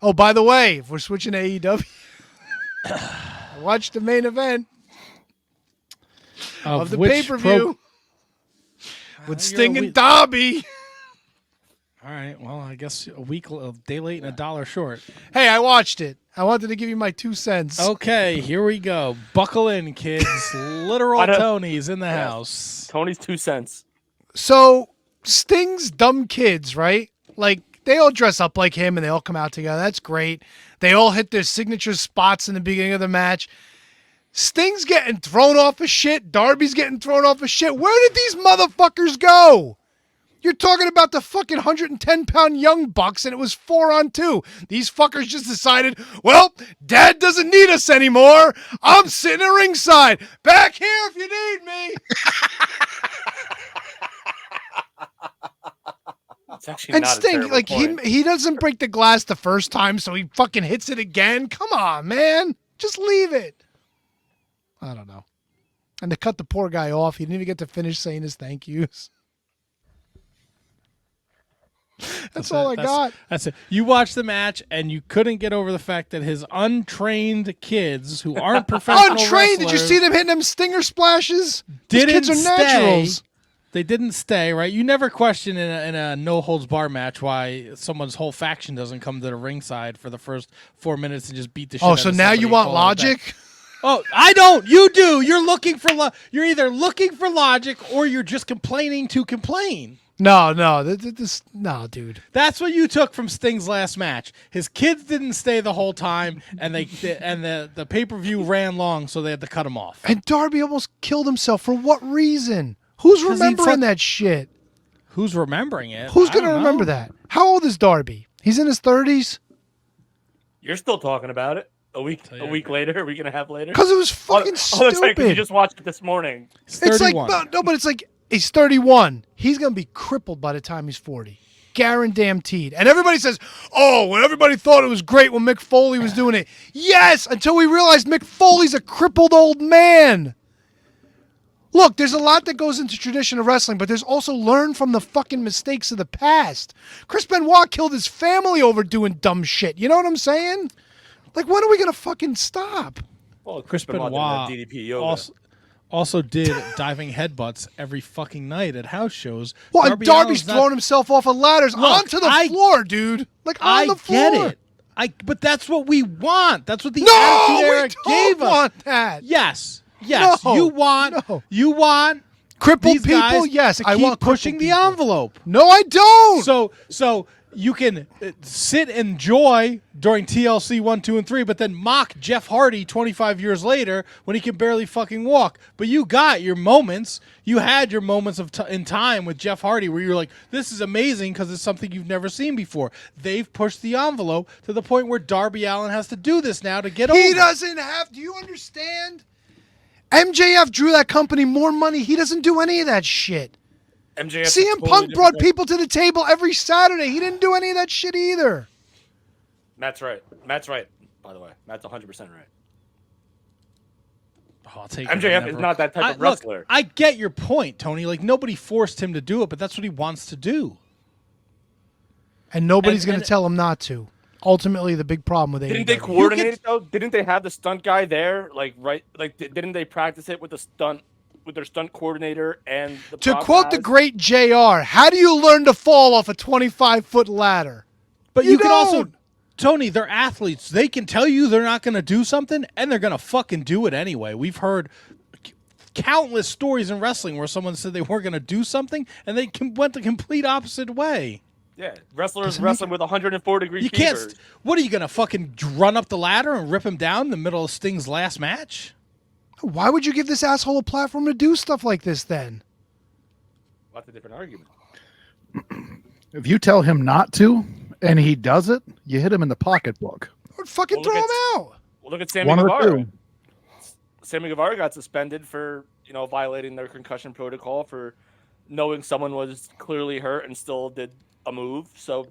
Oh, by the way, if we're switching to AEW, I watched the main event of the pay-per-view with Sting and Darby. All right. Well, I guess a day late and a dollar short. Hey, I watched it. I wanted to give you my 2 cents. Okay, here we go. Buckle in, kids. Literal Tony's in the house. Tony's 2 cents. So, Sting's dumb kids, right? Like, they all dress up like him and they all come out together. That's great. They all hit their signature spots in the beginning of the match. Sting's getting thrown off of shit. Darby's getting thrown off of shit. Where did these motherfuckers go? You're talking about the fucking 110-pound young bucks, and it was 4-on-2. These fuckers just decided, well, Dad doesn't need us anymore. I'm sitting at ringside. Back here if you need me. It's actually And not Sting, a like point. he doesn't break the glass the first time, so he fucking hits it again. Come on, man. Just leave it. I don't know. And to cut the poor guy off, he didn't even get to finish saying his thank yous. That's all I got. That's it. You watched the match, and you couldn't get over the fact that his untrained kids, who aren't professional Untrained? Did you wrestlers, see them hitting them stinger splashes? These didn't kids are naturals. stay. They didn't stay, right? You never question in a no-holds-bar match why someone's whole faction doesn't come to the ringside for the first 4 minutes and just beat the shit out Oh, of so now somebody you and want call it a day. logic? Oh, I don't. You do. You're looking for you're either looking for logic or you're just complaining to complain. No, dude. That's what you took from Sting's last match. His kids didn't stay the whole time, and the pay-per-view ran long, so they had to cut him off. And Darby almost killed himself. For what reason? Who's remembering that shit? Who's remembering it? Who's going to remember that? How old is Darby? He's in his 30s? You're still talking about it a week later, a week and a half later? Because it was fucking That's right, 'cause you stupid. just watched it this morning. It's like, no, but it's like, he's 31. He's going to be crippled by the time he's 40. Guaranteed. And everybody says, oh, when everybody thought it was great when Mick Foley was doing it. Yes, until we realized Mick Foley's a crippled old man. Look, there's a lot that goes into tradition of wrestling, but there's also learn from the fucking mistakes of the past. Chris Benoit killed his family over doing dumb shit. You know what I'm saying? Like, when are we going to fucking stop? Well, Chris Benoit DDP yoga. also did diving headbutts every fucking night at house shows. Well, and Darby's throwing himself off of ladders onto the floor, dude. Like, on the floor. I get it. But that's what we want. That's what the No, Attitude Era we gave don't us. want that. Yes. No, you want crippled these people. guys Yes, to I keep want pushing the crippled people. envelope. No, I don't. So you can sit and enjoy during TLC 1, 2, and 3, but then mock Jeff Hardy 25 years later when he can barely fucking walk. But you got your moments. You had your moments in time with Jeff Hardy where you're like, this is amazing because it's something you've never seen before. They've pushed the envelope to the point where Darby Allin has to do this now to get over. He doesn't have. Do you understand? MJF drew that company more money. He doesn't do any of that shit. MJF CM Punk brought people to the table every Saturday. He didn't do any of that shit either. Matt's right. By the way, Matt's 100% right. Oh, I'll take MJF is not that type of wrestler. Look, I get your point, Tony. Like, nobody forced him to do it, but that's what he wants to do. And nobody's going to tell him not to. Ultimately, the big problem with AEW. Didn't they coordinate it though? Didn't they have the stunt guy there? Didn't they practice it with their stunt coordinator and the To prop quote guys? the great JR, how do you learn to fall off a 25-foot ladder? But you can don't. also, Tony, they're athletes. They can tell you they're not going to do something, and they're going to fucking do it anyway. We've heard countless stories in wrestling where someone said they weren't going to do something, and they went the complete opposite way. Yeah, wrestlers wrestling with 104-degree fever. Can't. What are you going to fucking run up the ladder and rip him down in the middle of Sting's last match? Why would you give this asshole a platform to do stuff like this then? That's a different argument. If you tell him not to, and he does it, you hit him in the pocketbook. Or fucking throw him out. Well, look at Sammy One or Guevara. two. Sammy Guevara got suspended for violating their concussion protocol for knowing someone was clearly hurt and still did a move. So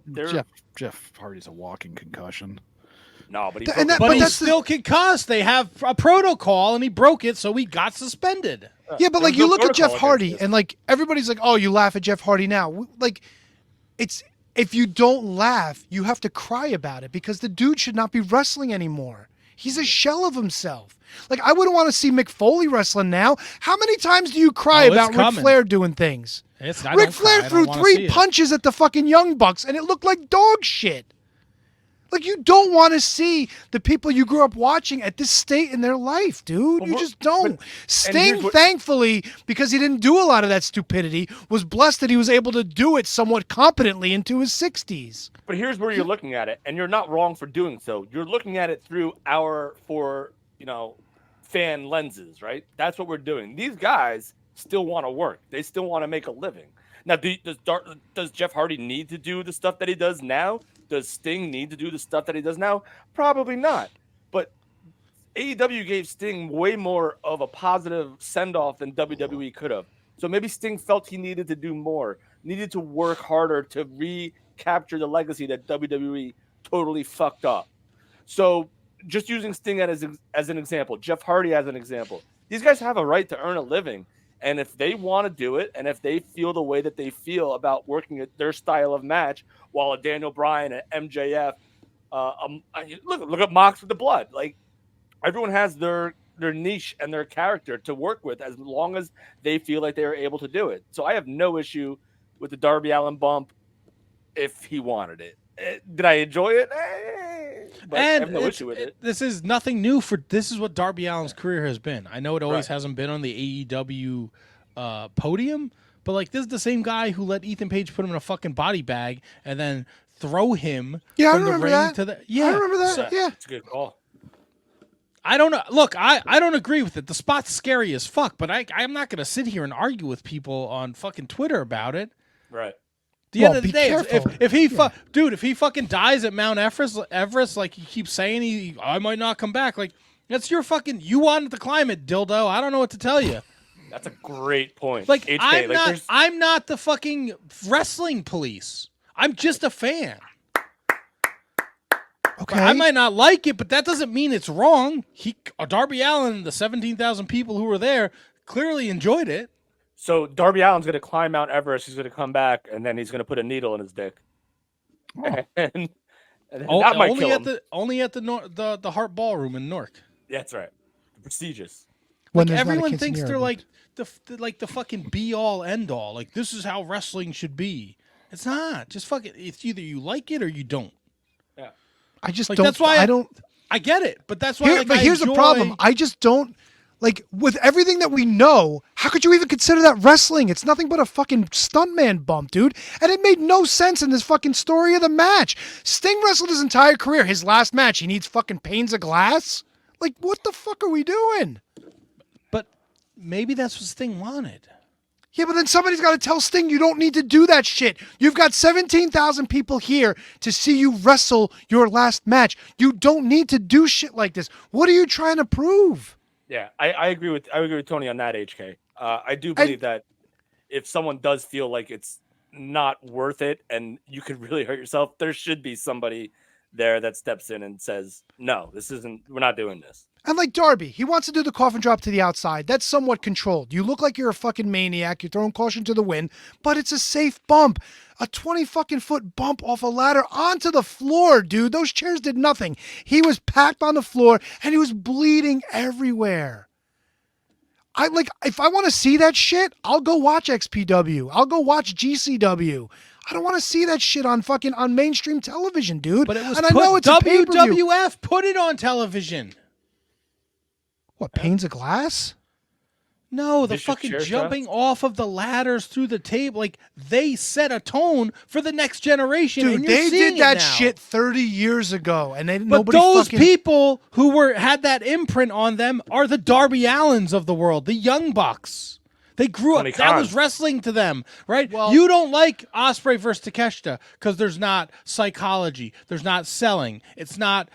Jeff Hardy's a walking concussion. No, but he's still concussed. They have a protocol, and he broke it, so he got suspended. Yeah, but like you look at Jeff Hardy, and like everybody's like, "Oh, you laugh at Jeff Hardy now." Like, it's if you don't laugh, you have to cry about it because the dude should not be wrestling anymore. He's a shell of himself. Like, I wouldn't want to see Mick Foley wrestling now. How many times do you cry it's about Ric coming. Flair doing things? I Ric don't Flair cry. I threw don't wanna see 3 it. punches at the fucking Young Bucks, and it looked like dog shit. Like, you don't want to see the people you grew up watching at this state in their life, dude. You just don't. Sting, thankfully, because he didn't do a lot of that stupidity, was blessed that he was able to do it somewhat competently into his 60s. But here's where you're looking at it, and you're not wrong for doing so. You're looking at it through fan lenses, right? That's what we're doing. These guys still want to work. They still want to make a living. Now, does Jeff Hardy need to do the stuff that he does now? Does Sting need to do the stuff that he does now? Probably not. But AEW gave Sting way more of a positive send-off than WWE could have. So maybe Sting felt he needed to do more, needed to work harder to recapture the legacy that WWE totally fucked up. So just using Sting as an example, Jeff Hardy as an example, these guys have a right to earn a living. And if they want to do it, and if they feel the way that they feel about working at their style of match, while a Daniel Bryan, an MJF, look at Mox with the blood. Like, everyone has their niche and their character to work with as long as they feel like they are able to do it. So I have no issue with the Darby Allin bump if he wanted it. Did I enjoy it? But I have no issue with it. This is nothing new this is what Darby Allin's career has been. I know it always hasn't been on the AEW podium, but like, this is the same guy who let Ethan Page put him in a fucking body bag and then throw him from the ring to the I remember that. Yeah. It's a good call. I don't know. Look, I don't agree with it. The spot's scary as fuck, but I'm not going to sit here and argue with people on fucking Twitter about it. Right. The end of the be day, careful. if he fucking dies at Mount Everest, like he keeps saying, I might not come back. Like, that's your fucking. You wanted to climb it, dildo. I don't know what to tell you. That's a great point. Like, HK, I'm not the fucking wrestling police. I'm just a fan. Okay. I might not like it, but that doesn't mean it's wrong. Darby Allin, the 17,000 people who were there, clearly enjoyed it. So Darby Allin's going to climb Mount Everest. He's going to come back, and then he's going to put a needle in his dick. Oh. and that might kill him. Only at the Hart Ballroom in Newark. Yeah, that's right. Prestigious. When Like, there's not a everyone thinks they're quinceañera. like the fucking be all end all. Like, this is how wrestling should be. It's not. Just fucking. It's either you like it or you don't. Yeah. I just Like, don't. that's why I don't. I get it, but that's why. But here's the problem. I just don't. Like, with everything that we know, how could you even consider that wrestling? It's nothing but a fucking stuntman bump, dude. And it made no sense in this fucking story of the match. Sting wrestled his entire career. His last match, he needs fucking panes of glass? Like, what the fuck are we doing? But maybe that's what Sting wanted. Yeah, but then somebody's got to tell Sting you don't need to do that shit. You've got 17,000 people here to see you wrestle your last match. You don't need to do shit like this. What are you trying to prove? Yeah, I agree with Tony on that, HK. I do believe that if someone does feel like it's not worth it and you could really hurt yourself, there should be somebody there that steps in and says, no, we're not doing this. And like Darby, he wants to do the coffin drop to the outside. That's somewhat controlled. You look like you're a fucking maniac. You're throwing caution to the wind, but it's a safe bump. A 20 fucking foot bump off a ladder onto the floor, dude. Those chairs did nothing. He was packed on the floor and he was bleeding everywhere. If I want to see that shit, I'll go watch XPW. I'll go watch GCW. I don't want to see that shit on mainstream television, dude. But it was and I know it's a pay-per-view. WWF put it on television. What, panes of glass? No, the Vicious fucking chair jumping shots? off of the ladders through the table. Like, they set a tone for the next generation. Dude, and you're they seeing did that it now. shit 30 years ago, and But nobody those fucking... people who had that imprint on them are the Darby Allins of the world, the Young Bucks. They grew up. Tony That Khan. was wrestling to them, right? Well- You don't like Ospreay versus Takeshita because there's not psychology. There's not selling. It's not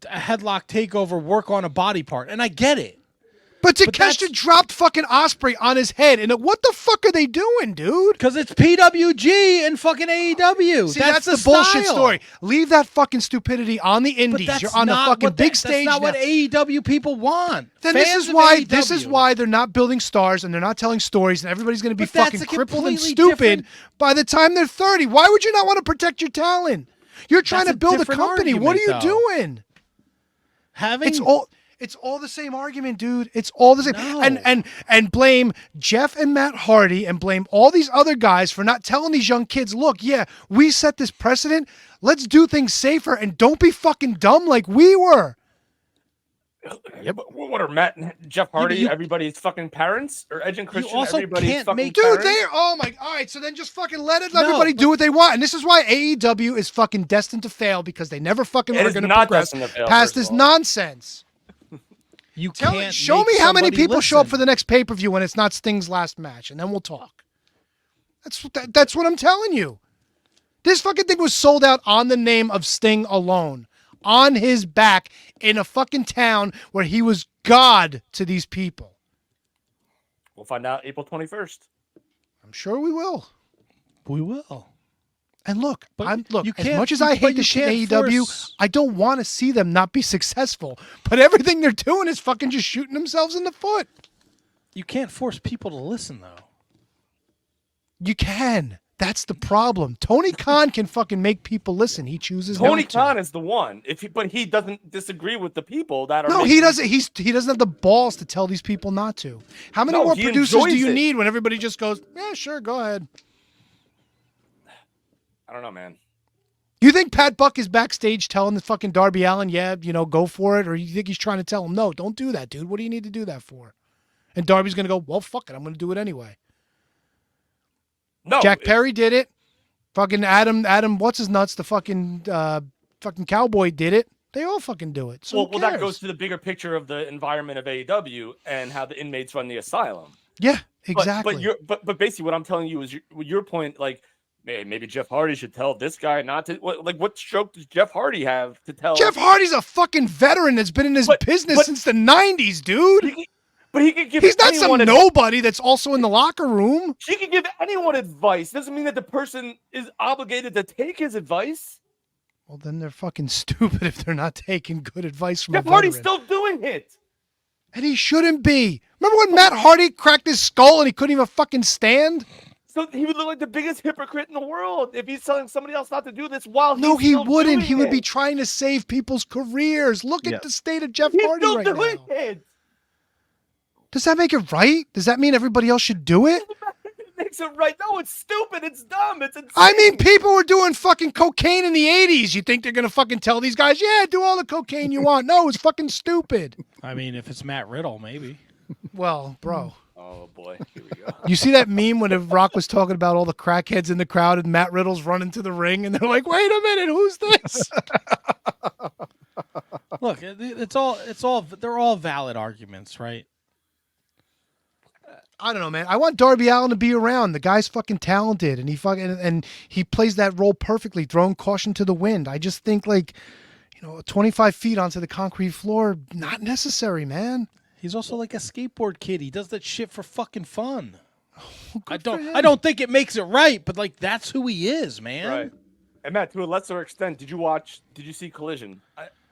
a headlock takeover, work on a body part. And I get it. But Takeshita dropped fucking Osprey on his head, and what the fuck are they doing, dude? Because it's PWG and fucking AEW. See, that's the bullshit story. Leave that fucking stupidity on the indies. You're on the fucking big stage That's not now. what AEW people want. Then Fans this is why they're not building stars and they're not telling stories, and everybody's going to be fucking crippled and stupid by the time they're 30. Why would you not want to protect your talent? You're trying to build a company. What are you doing? It's all the same argument, dude. It's all the same. No. And blame Jeff and Matt Hardy and blame all these other guys for not telling these young kids, look, yeah, we set this precedent. Let's do things safer and don't be fucking dumb like we were. Yep. What are Matt and Jeff Hardy, everybody's fucking parents? Or Edge and Christian, also everybody's can't fucking make- parents? Dude, all right, so then just fucking let everybody do what they want. And this is why AEW is fucking destined to fail, because they never fucking are going to progress past this nonsense. Show me how many people show up for the next pay-per-view when it's not Sting's last match, and then we'll talk. That's what I'm telling you. This fucking thing was sold out on the name of Sting alone, on his back, in a fucking town where he was God to these people. We'll find out April 21st. I'm sure we will. We will. And look, But as much as I hate this shit in AEW, I don't want to see them not be successful. But everything they're doing is fucking just shooting themselves in the foot. You can't force people to listen, though. You can. That's the problem. Tony Khan can fucking make people listen. He chooses Tony not to. Khan is the one. But he doesn't disagree with the people that are. No, he doesn't. He doesn't have the balls to tell these people not to. How many more producers do you need when everybody just goes, yeah, sure, go ahead? I don't know, man. You think Pat Buck is backstage telling the fucking Darby Allin, yeah, go for it? Or you think he's trying to tell him, no, don't do that, dude. What do you need to do that for? And Darby's going to go, well, fuck it. I'm going to do it anyway. No. Jack Perry did it. Fucking Adam, what's his nuts? The fucking cowboy did it. They all fucking do it. So well, that goes to the bigger picture of the environment of AEW and how the inmates run the asylum. Yeah, exactly. But basically what I'm telling you is your point, like, maybe Jeff Hardy should tell this guy not to. What stroke does Jeff Hardy have to tell? Jeff Hardy's a fucking veteran that's been in his business since the 90s, dude. He could give. He's not some nobody that's also in the locker room. He can give anyone advice. Doesn't mean that the person is obligated to take his advice. Well, then they're fucking stupid if they're not taking good advice from Jeff a veteran. Hardy's still doing it. And he shouldn't be. Remember when Matt Hardy cracked his skull and he couldn't even fucking stand? So he would look like the biggest hypocrite in the world if he's telling somebody else not to do this while No, he wouldn't. He would it. be trying to save people's careers. Look at the state of Jeff Hardy still right doing now. it. Does that make it right? Does that mean everybody else should do it? It makes it right. No, it's stupid. It's dumb. It's insane. I mean, people were doing fucking cocaine in the 80s. You think they're going to fucking tell these guys, yeah, do all the cocaine you want. No, it's fucking stupid. I mean, if it's Matt Riddle, maybe. Well, bro. Oh, boy. Here we go. You see that meme when Rock was talking about all the crackheads in the crowd and Matt Riddle's running to the ring and they're like, wait a minute, who's this? Look, they're all valid arguments, right? I don't know, man. I want Darby Allin to be around. The guy's fucking talented and he plays that role perfectly, throwing caution to the wind. I just think 25 feet onto the concrete floor, not necessary, man. He's also like a skateboard kid. He does that shit for fucking fun. I for him. don't think it makes it right, but that's who he is, man. Right. And Matt, to a lesser extent, did you see Collision?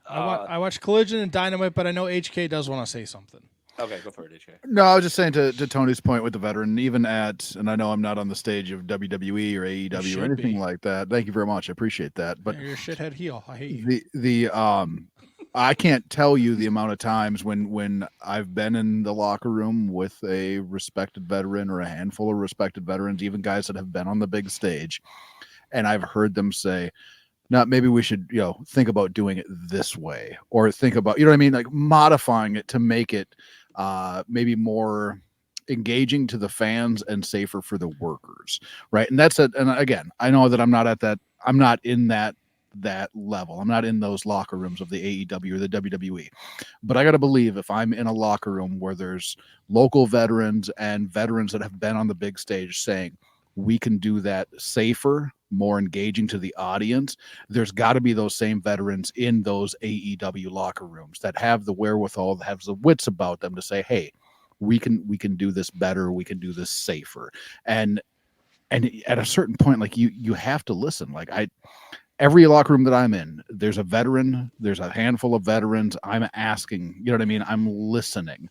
I watched Collision and Dynamite, but I know HK does want to say something. Okay, go for it, HK. No, I was just saying to Tony's point with the veteran, even and I know I'm not on the stage of WWE or AEW or anything like that. Thank you very much. I appreciate that. But you're a shithead heel. I hate you. I can't tell you the amount of times when I've been in the locker room with a respected veteran or a handful of respected veterans, even guys that have been on the big stage, and I've heard them say, "No, maybe we should, think about doing it this way," or think about, you know what I mean, like modifying it to make it maybe more engaging to the fans and safer for the workers, right? And and again, I know that I'm not in that level. I'm not in those locker rooms of the AEW or the WWE. But I got to believe if I'm in a locker room where there's local veterans and veterans that have been on the big stage saying, we can do that safer, more engaging to the audience, there's got to be those same veterans in those AEW locker rooms that have the wherewithal, that have the wits about them to say, hey, we can do this better, we can do this safer. And at a certain point, like you have to listen. Like every locker room that I'm in, there's a veteran, there's a handful of veterans. I'm asking, you know what I mean? I'm listening.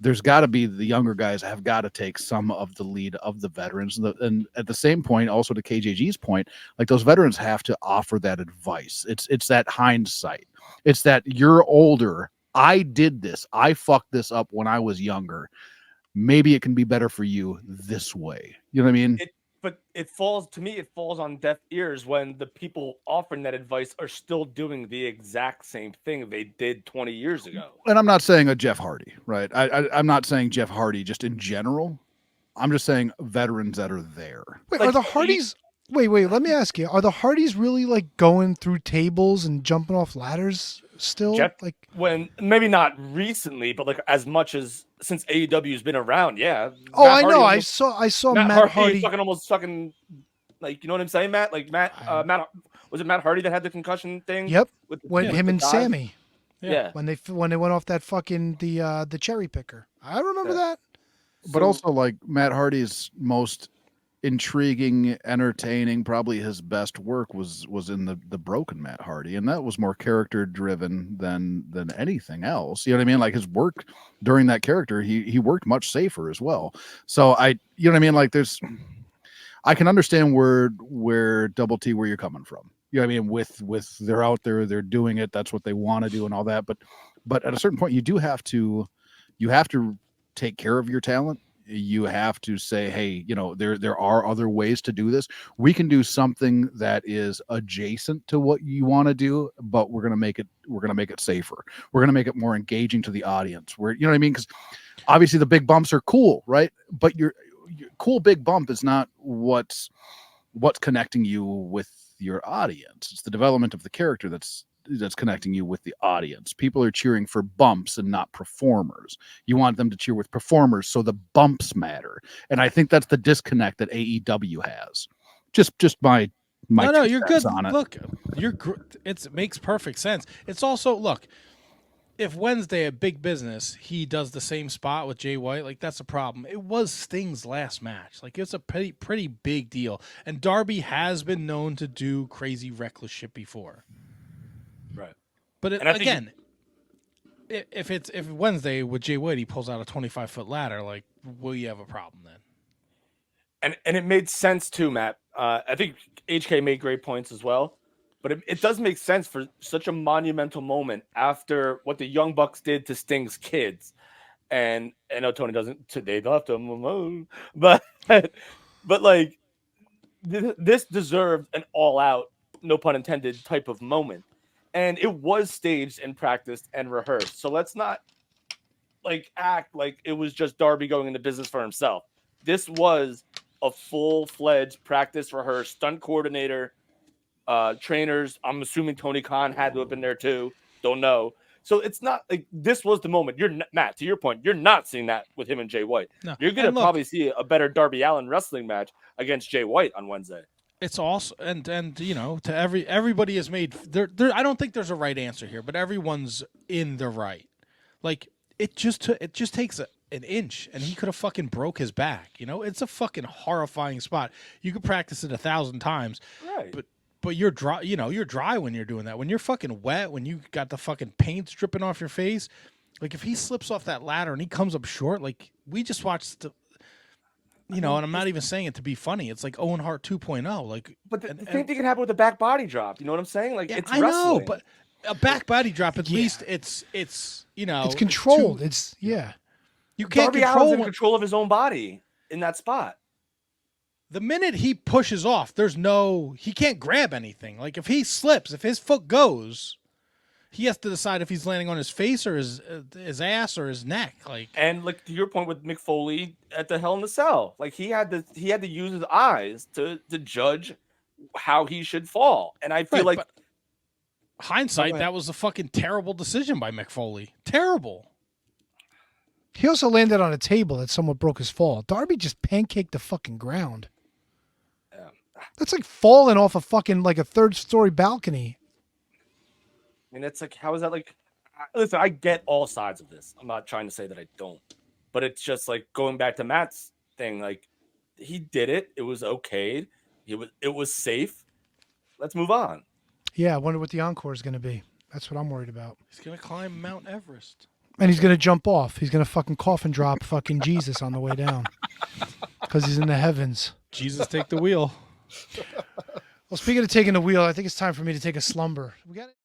There's got to be the younger guys have got to take some of the lead of the veterans. And at the same point, also to KJG's point, like those veterans have to offer that advice. It's that hindsight. It's that you're older. I did this. I fucked this up when I was younger. Maybe it can be better for you this way. You know what I mean? But it falls on deaf ears when the people offering that advice are still doing the exact same thing they did 20 years ago. And I'm not saying a Jeff Hardy, right? I'm not saying Jeff Hardy just in general. I'm just saying veterans that are there. Wait, Like, are the Hardys? Wait. Let me ask you: are the Hardys really like going through tables and jumping off ladders still? Jeff, Like, when maybe not recently, but like as much as since AEW's been around, yeah. oh, Matt I Hardy know. almost- I saw Matt Matt Hardy Hardy. almost fucking, like, you know what I'm saying, Matt? Like Matt was it Matt Hardy that had the concussion thing? Yep. With, When with him the and dive? Sammy Yeah. when they went off that fucking the cherry picker. I remember that. But also, like, Matt Hardy's most intriguing, entertaining, probably his best work was in the Broken Matt Hardy, and that was more character driven than anything else. You know what I mean? Like his work during that character, he worked much safer as well. So you know what I mean? Like I can understand where Double T, where you're coming from. You know what I mean? With they're out there, they're doing it, that's what they want to do and all that. But at a certain point, you have to take care of your talent. You have to say, hey, you know, there are other ways to do this. We can do something that is adjacent to what you want to do, but we're gonna make it safer. We're gonna make it more engaging to the audience. You know what I mean? Because obviously the big bumps are cool, right? But your cool big bump is not what's connecting you with your audience. It's the development of the character that's connecting you with the audience. People are cheering for bumps and not performers. You want them to cheer with performers, so the bumps matter. And I think that's the disconnect that AEW has. Just my No, two you're cents good. on it. Look, it makes perfect sense. It's also, look, if Wednesday at Big Business he does the same spot with Jay White, like that's a problem. It was Sting's last match. Like it's a pretty big deal. And Darby has been known to do crazy reckless shit before. Right. But And I think again, if Wednesday with Jay White he pulls out a 25-foot ladder, like will you have a problem then? And it made sense too, Matt. I think HK made great points as well, but it does make sense for such a monumental moment after what the Young Bucks did to Sting's kids. And I know Tony doesn't today left him, but like this deserved an all-out, no pun intended, type of moment, and it was staged and practiced and rehearsed. So let's not like act like it was just Darby going into business for himself. This was a full-fledged practice, rehearsed, stunt coordinator, trainers. I'm assuming Tony Khan had to have been there too. Don't know. So it's not like this was the moment. Matt, to your point, you're not seeing that with him and Jay White. No. You're going to probably see a better Darby Allin wrestling match against Jay White on Wednesday. It's also and you know, to everybody has made there I don't think there's a right answer here, but everyone's in the right. Like it just takes an inch and he could have fucking broke his back, you know? It's a fucking horrifying spot. You could practice it 1,000 times. Right. But you're dry, you know, you're dry when you're doing that. When you're fucking wet, when you got the fucking paint dripping off your face, like if he slips off that ladder and he comes up short, like we just watched the, you know, and I'm not even saying it to be funny. It's like Owen Hart 2.0. Like, But the same thing can happen with a back body drop. You know what I'm saying? Like, yeah, it's I wrestling. know, but a back body drop, at least it's you know, It's controlled. too- It's yeah. you can't Darby control Allin's in what- control of his own body in that spot. the minute he pushes off, he can't grab anything. Like if he slips, if his foot goes, he has to decide if he's landing on his face or his ass or his neck. Like, And like to your point with Mick Foley at the Hell in the Cell, like he had to use his eyes to judge how he should fall. And I feel right, like but hindsight, Okay. that was a fucking terrible decision by Mick Foley. Terrible. He also landed on a table that somewhat broke his fall. Darby just pancaked the fucking ground. That's like falling off a fucking like a third-story balcony. I mean, it's like, how is that like? Listen, I get all sides of this. I'm not trying to say that I don't. But it's just like going back to Matt's thing. Like he did it. It was okay. It was safe. Let's move on. Yeah, I wonder what the encore is going to be. That's what I'm worried about. He's gonna climb Mount Everest. And he's going to jump off. He's going to fucking coffin drop fucking Jesus on the way down. Because he's in the heavens. Jesus, take the wheel. Well, speaking of taking the wheel, I think it's time for me to take a slumber. We got it.